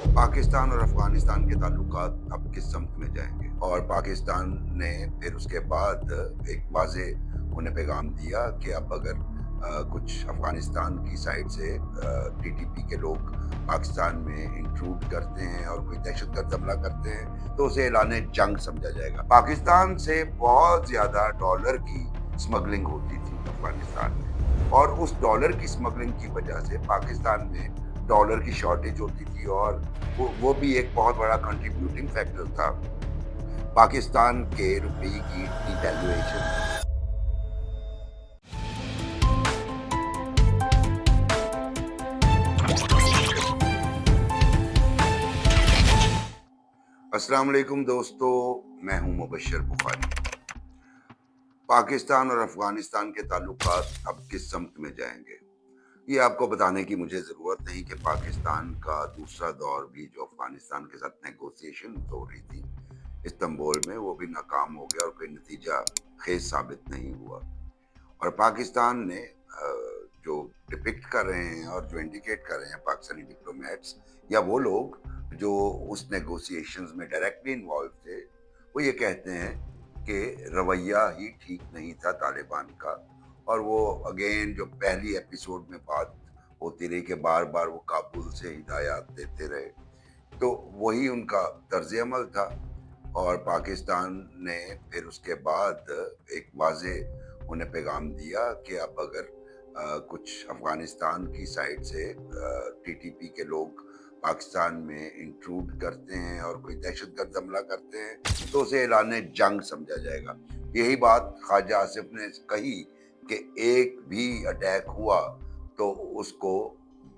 पाकिस्तान और अफगानिस्तान के ताल्लुकात अब किस समत में जाएंगे और पाकिस्तान ने फिर उसके बाद एक वाज़ेह उन्हें पैगाम दिया कि अब अगर कुछ अफगानिस्तान की साइड से टीटीपी के लोग पाकिस्तान में इंट्रूड करते हैं और कोई दहशतगर्द हमला करते हैं तो उसे ऐलान जंग समझा जाएगा। पाकिस्तान से बहुत ज़्यादा डॉलर की स्मगलिंग होती थी अफगानिस्तान में, और उस डॉलर की स्मगलिंग की वजह से पाकिस्तान में डॉलर की शॉर्टेज होती थी, और वो भी एक बहुत बड़ा कंट्रीब्यूटिंग फैक्टर था पाकिस्तान के रुपये की डिवैल्यूएशन। अस्सलाम वालेकुम दोस्तों, मैं हूं मुबशर बुखारी। पाकिस्तान और अफगानिस्तान के ताल्लुकात अब किस समत में जाएंगे, ये आपको बताने की मुझे ज़रूरत नहीं कि पाकिस्तान का दूसरा दौर भी जो अफगानिस्तान के साथ नेगोशिएशन हो रही थी इस्तांबुल में, वो भी नाकाम हो गया और कोई नतीजा खेज साबित नहीं हुआ। और पाकिस्तान ने जो डिपिक्ट कर रहे हैं और जो इंडिकेट कर रहे हैं पाकिस्तानी डिप्लोमेट्स या वो लोग जो उस नेगोशिएशंस में डायरेक्टली इन्वॉल्व थे, वो ये कहते हैं कि रवैया ही ठीक नहीं था तालिबान का। और वो अगेन जो पहली एपिसोड में बात होती रही कि बार बार वो काबुल से हिदायत देते रहे, तो वही उनका तर्ज अमल था। और पाकिस्तान ने फिर उसके बाद एक वाज़ेह उन्हें पैगाम दिया कि अब अगर कुछ अफगानिस्तान की साइड से टीटीपी के लोग पाकिस्तान में इंट्रूड करते हैं और कोई दहशतगर्द हमला करते हैं तो उसे ऐलान जंग समझा जाएगा। यही बात ख्वाजा आसिफ ने कही कि एक भी अटैक हुआ तो उसको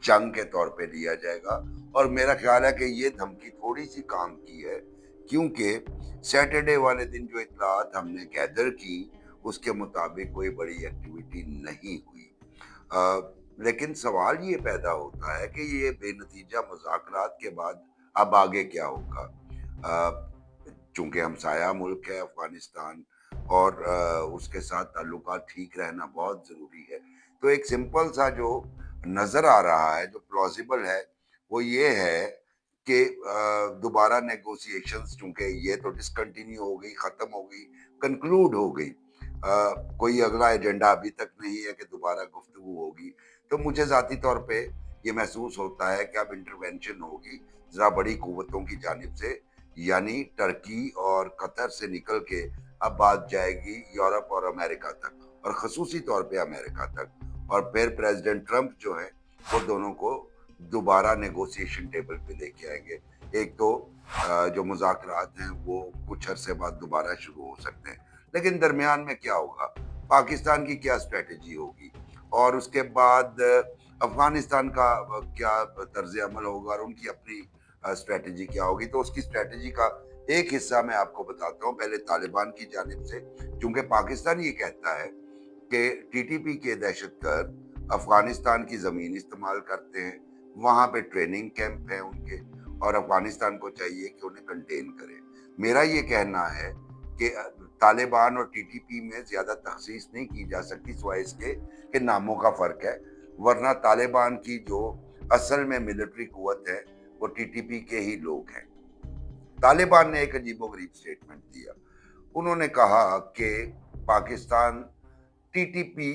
जंग के तौर पे लिया जाएगा। और मेरा ख्याल है कि ये धमकी थोड़ी सी काम की है, क्योंकि सैटरडे वाले दिन जो इतलात हमने गैदर की उसके मुताबिक कोई बड़ी एक्टिविटी नहीं हुई। लेकिन सवाल ये पैदा होता है कि ये बेनतीजा मुज़ाकरात के बाद अब आगे क्या होगा। चूंकि हमसाया मुल्क है अफगानिस्तान, और उसके साथ ताल्लुकात ठीक रहना बहुत ज़रूरी है। तो एक सिंपल सा जो नज़र आ रहा है, जो प्लॉजिबल है, वो ये है कि दोबारा नेगोशिएशंस, चूंकि ये तो डिसकंटिन्यू हो गई, ख़त्म हो गई, कंक्लूड हो गई, कोई अगला एजेंडा अभी तक नहीं है कि दोबारा गुफ्तगू होगी। तो मुझे ज़ाती तौर पे ये महसूस होता है कि अब इंटरवेंशन होगी ज़रा बड़ी क़ुव्वतों की जानिब से, यानी टर्की और कतर से निकल के अब बात जाएगी यूरोप और अमेरिका तक, और ख़ुसूसी तौर पे अमेरिका तक। और फिर प्रेसिडेंट ट्रंप जो है वो दोनों को दोबारा नेगोशिएशन टेबल पे लेके आएंगे। एक तो जो मुज़ाकरात हैं वो कुछ अरसे बाद दोबारा शुरू हो सकते हैं, लेकिन दरमियान में क्या होगा, पाकिस्तान की क्या स्ट्रेटजी होगी, और उसके बाद अफगानिस्तान का क्या तर्ज अमल होगा, और उनकी अपनी स्ट्रेटजी क्या होगी। तो उसकी स्ट्रेटजी का एक हिस्सा मैं आपको बताता हूँ पहले तालिबान की जानिब से। चूंकि पाकिस्तान ये कहता है कि टीटीपी के दहशतगर्द अफगानिस्तान की ज़मीन इस्तेमाल करते हैं, वहाँ पे ट्रेनिंग कैंप है उनके, और अफगानिस्तान को चाहिए कि उन्हें कंटेन करे। मेरा ये कहना है कि तालिबान और टीटीपी में ज़्यादा तखसीस नहीं की जा सकती सिवाय इसके कि नामों का फ़र्क है, वरना तालिबान की जो असल में मिलिट्री कुव्वत है वो टीटीपी के ही लोग हैं। तालिबान ने एक अजीबोगरीब स्टेटमेंट दिया। उन्होंने कहा कि पाकिस्तान टीटीपी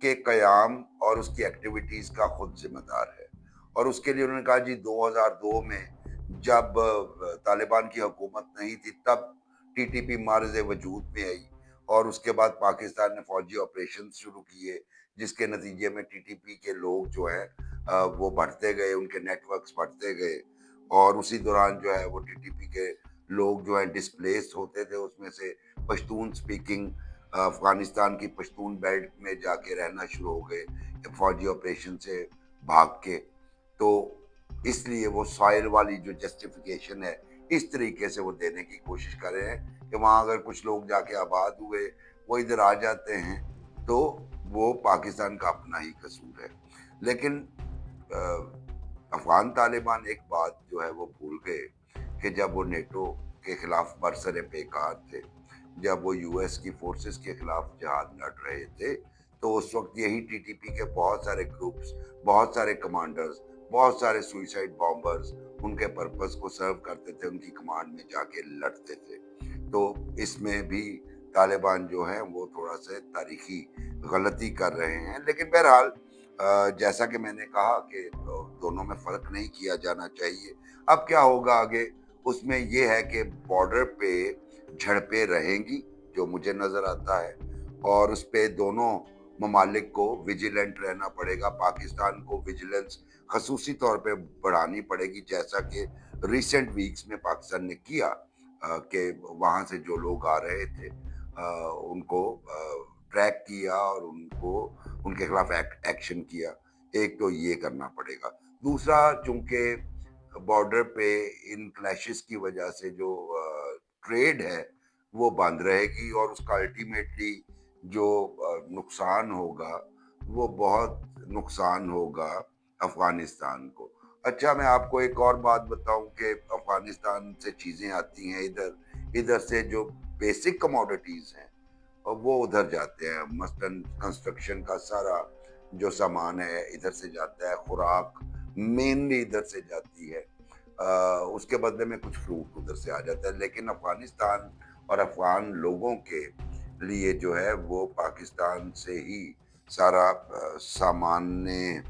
के कयाम और उसकी एक्टिविटीज़ का खुद जिम्मेदार है, और उसके लिए उन्होंने कहा जी 2002 में जब तालिबान की हुकूमत नहीं थी तब टीटीपी मार्ज़ वजूद में आई, और उसके बाद पाकिस्तान ने फौजी ऑपरेशन शुरू किए जिसके नतीजे में टीटीपी के लोग जो हैं वो बढ़ते गए, उनके नेटवर्क्स बढ़ते गए, और उसी दौरान जो है वो टीटीपी के लोग जो हैं डिस्प्लेस होते थे, उसमें से पश्तून स्पीकिंग अफगानिस्तान की पश्तून बेल्ट में जाके रहना शुरू हो गए फौजी ऑपरेशन से भाग के। तो इसलिए वो सॉइल वाली जो जस्टिफिकेशन है इस तरीके से वो देने की कोशिश कर रहे हैं कि वहाँ अगर कुछ लोग जाके आबाद हुए, वो इधर आ जाते हैं, तो वो पाकिस्तान का अपना ही कसूर है। लेकिन अफगान तालिबान एक बात जो है वो भूल गए कि जब वो नेटो के खिलाफ बरसरे पेकार थे, जब वो यूएस की फोर्सेस के खिलाफ जहाद लड़ रहे थे, तो उस वक्त यही टीटीपी के बहुत सारे ग्रुप्स, बहुत सारे कमांडर्स बहुत सारे सुइसाइड बॉम्बर्स उनके पर्पस को सर्व करते थे, उनकी कमांड में जाके लड़ते थे। तो इसमें भी तालिबान जो है वो थोड़ा सा तारीखी गलती कर रहे हैं। लेकिन बहरहाल जैसा कि मैंने कहा कि दोनों में फ़र्क नहीं किया जाना चाहिए। अब क्या होगा आगे, उसमें ये है कि बॉर्डर पे झड़पें रहेंगी, जो मुझे नज़र आता है, और उस पे दोनों ममालिक को विजिलेंट रहना पड़ेगा। पाकिस्तान को विजिलेंस खसूसी तौर पे बढ़ानी पड़ेगी, जैसा कि रिसेंट वीक्स में पाकिस्तान ने किया कि वहाँ से जो लोग आ रहे थे उनको ट्रैक किया और उनको उनके खिलाफ एक्शन किया। एक तो ये करना पड़ेगा। दूसरा, चूंकि बॉर्डर पे इन क्लैशेस की वजह से जो ट्रेड है वो बंद रहेगी, और उसका अल्टीमेटली जो नुकसान होगा वो बहुत नुकसान होगा अफगानिस्तान को। अच्छा, मैं आपको एक और बात बताऊं कि अफगानिस्तान से चीजें आती हैं इधर, इधर से जो बेसिक कमोडिटीज हैं और वो उधर जाते हैं। मसलन कंस्ट्रक्शन का सारा जो सामान है इधर से जाता है, खुराक मेनली इधर से जाती है। उसके बदले में कुछ फ्रूट उधर से आ जाता है। लेकिन अफगानिस्तान और अफगान लोगों के लिए जो है वो पाकिस्तान से ही सारा सामान्य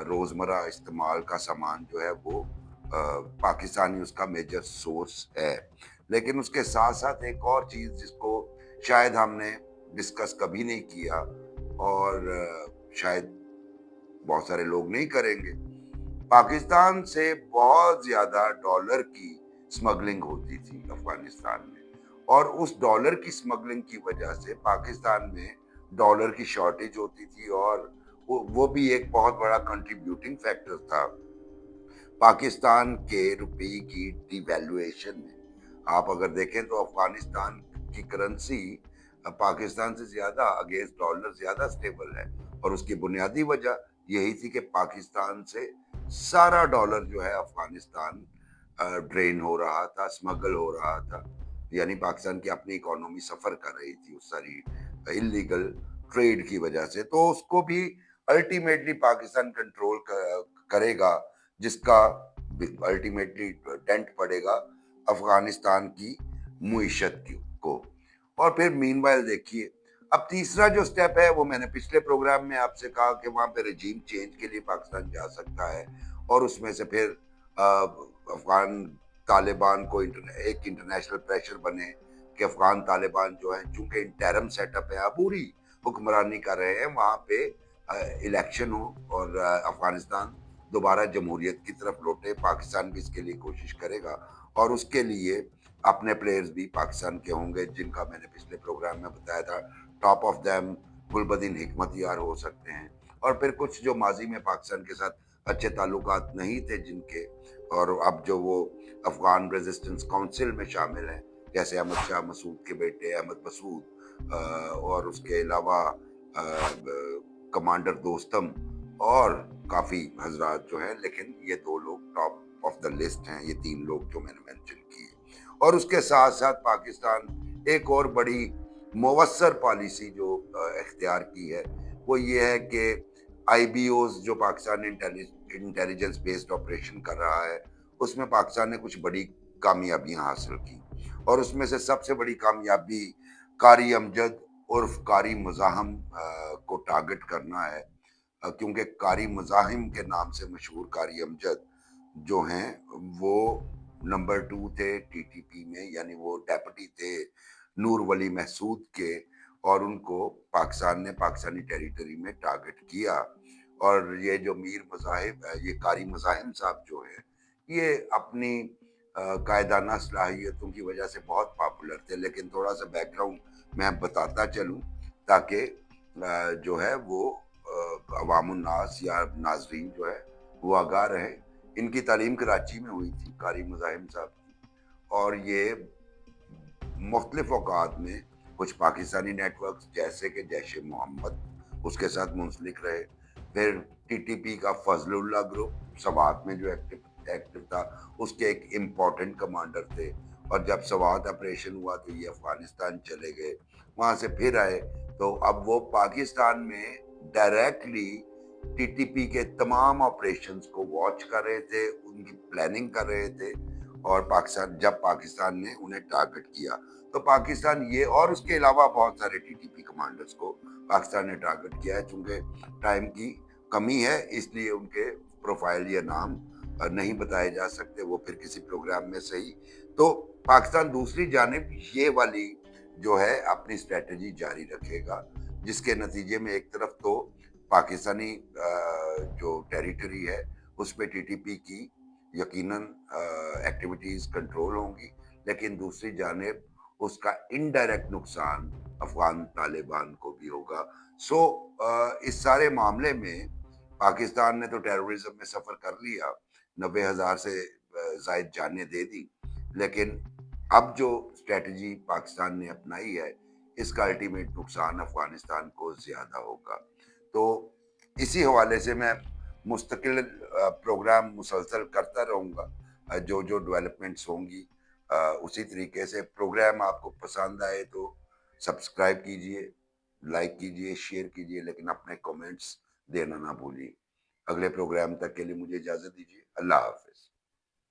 रोज़मर्रा इस्तेमाल का सामान जो है वो पाकिस्तानी उसका मेजर सोर्स है। लेकिन उसके साथ साथ एक और चीज़ जिसको शायद हमने डिस्कस कभी नहीं किया, और शायद बहुत सारे लोग नहीं करेंगे, पाकिस्तान से बहुत ज्यादा डॉलर की स्मगलिंग होती थी अफगानिस्तान में, और उस डॉलर की स्मगलिंग की वजह से पाकिस्तान में डॉलर की शॉर्टेज होती थी, और वो भी एक बहुत बड़ा कंट्रीब्यूटिंग फैक्टर था पाकिस्तान के रुपये की डिवैल्यूएशन में। आप अगर देखें तो अफगानिस्तान की करेंसी पाकिस्तान से ज्यादा अगेंस्ट डॉलर ज्यादा स्टेबल है, और उसकी बुनियादी वजह यही थी कि पाकिस्तान से सारा डॉलर जो है अफगानिस्तान ड्रेन हो रहा था, स्मगल हो रहा था। यानी पाकिस्तान की अपनी इकोनॉमी सफर कर रही थी उस सारी इलीगल ट्रेड की वजह से। तो उसको भी अल्टीमेटली पाकिस्तान कंट्रोल करेगा, जिसका अल्टीमेटली डेंट पड़ेगा अफगानिस्तान की मुईशत को। और फिर मीनवाइल देखिए, अब तीसरा जो स्टेप है वो मैंने पिछले प्रोग्राम में आपसे कहा कि वहां पे रजीम चेंज के लिए पाकिस्तान जा सकता है, और उसमें से फिर अफगान तालिबान को एक इंटरनेशनल प्रेशर बने कि अफगान तालिबान जो है, चूंकि इंटरम सेटअप है, अबूरी हुक्मरानी कर रहे हैं, वहां पे इलेक्शन हो और अफगानिस्तान दोबारा जमहूरियत की तरफ लौटे। पाकिस्तान भी इसके लिए कोशिश करेगा, और उसके लिए अपने प्लेयर्स भी पाकिस्तान के होंगे, जिनका मैंने पिछले प्रोग्राम में बताया था। Top of them Gulbadin Hekmatyar हो सकते हैं, और फिर कुछ जो माजी में पाकिस्तान के साथ अच्छे ताल्लुकात नहीं थे जिनके, और अब जो वो अफगान रेजिस्टेंस काउंसिल में शामिल हैं, जैसे अहमद शाह मसूद के बेटे अहमद मसूद, और उसके अलावा कमांडर दोस्तम, और काफ़ी हजरात जो हैं, लेकिन ये दो लोग टॉप ऑफ द लिस्ट हैं, ये तीन लोग जो मैंने मेंशन किए। और उसके साथ साथ पाकिस्तान एक और बड़ी मुवस्सर पॉलिसी जो इख्तियार की है वो ये है कि आईबीओज जो पाकिस्तान इंटेलिजेंस बेस्ड ऑपरेशन कर रहा है, उसमें पाकिस्तान ने कुछ बड़ी कामयाबियां हासिल की, और उसमें से सबसे बड़ी कामयाबी कारी अमजद उर्फ कारी मुजाहिम को टारगेट करना है। क्योंकि कारी मुजाहिम के नाम से मशहूर कारी अमजद जो हैं वो नंबर 2 थे टीटीपी में, यानी वो डेप्यूटी थे नूर वली महसूद के, और उनको पाकिस्तान ने पाकिस्तानी टेरिटरी में टारगेट किया। और ये जो मीर मज़ाहिब, ये कारी मज़ाहिम साहब जो है, ये अपनी कायदाना सलाहियतों की वजह से बहुत पॉपुलर थे। लेकिन थोड़ा सा बैकग्राउंड मैं बताता चलूँ ताकि जो है वो अवामुन्नास या नाजरीन जो है वो आगाह रहे। इनकी तालीम कराची में हुई थी कारी मुजाहिम साहब की, और ये मुख्तलिफ औकात में कुछ पाकिस्तानी नेटवर्क जैसे कि जैश ए मोहम्मद उसके साथ मुंसलिक रहे। फिर टीटीपी का फजलुल्लाह ग्रुप सवात में जो एक्टिव था, उसके एक इम्पोर्टेंट कमांडर थे, और जब सवात ऑपरेशन हुआ तो ये अफगानिस्तान चले गए, वहाँ से फिर आए। तो अब वो पाकिस्तान में डायरेक्टली टीटीपी के तमाम ऑपरेशंस को वॉच कर रहे थे, उनकी प्लानिंग कर रहे थे, और पाकिस्तान ने उन्हें टारगेट किया, तो पाकिस्तान ये और उसके अलावा बहुत सारे टीटीपी कमांडर्स को पाकिस्तान ने टारगेट किया है। चूंकि टाइम की कमी है, इसलिए उनके प्रोफाइल या नाम नहीं बताए जा सकते, वो फिर किसी प्रोग्राम में सही। तो पाकिस्तान दूसरी जानिब ये वाली जो है अपनी स्ट्रेटजी जारी रखेगा, जिसके नतीजे में एक तरफ तो पाकिस्तानी जो टेरिटरी है उस पे टीटीपी की यकीनन एक्टिविटीज कंट्रोल होंगी, लेकिन दूसरी जानिब उसका इनडायरेक्ट नुकसान अफगान तालिबान को भी होगा। सो इस सारे मामले में पाकिस्तान ने तो टेररिज्म में सफर कर लिया, 90,000 से जायद जानें दे दी, लेकिन अब जो स्ट्रेटजी पाकिस्तान ने अपनाई है, इसका अल्टीमेट नुकसान अफगानिस्तान को ज्यादा होगा। तो इसी हवाले से मैं मुस्तकिल प्रोग्राम मुसलसल करता रहूँगा, जो जो डेवलपमेंट्स होंगी उसी तरीके से। प्रोग्राम आपको पसंद आए तो सब्सक्राइब कीजिए, लाइक कीजिए, शेयर कीजिए, लेकिन अपने कमेंट्स देना ना भूलिए। अगले प्रोग्राम तक के लिए मुझे इजाज़त दीजिए। अल्लाह हाफ़िज़।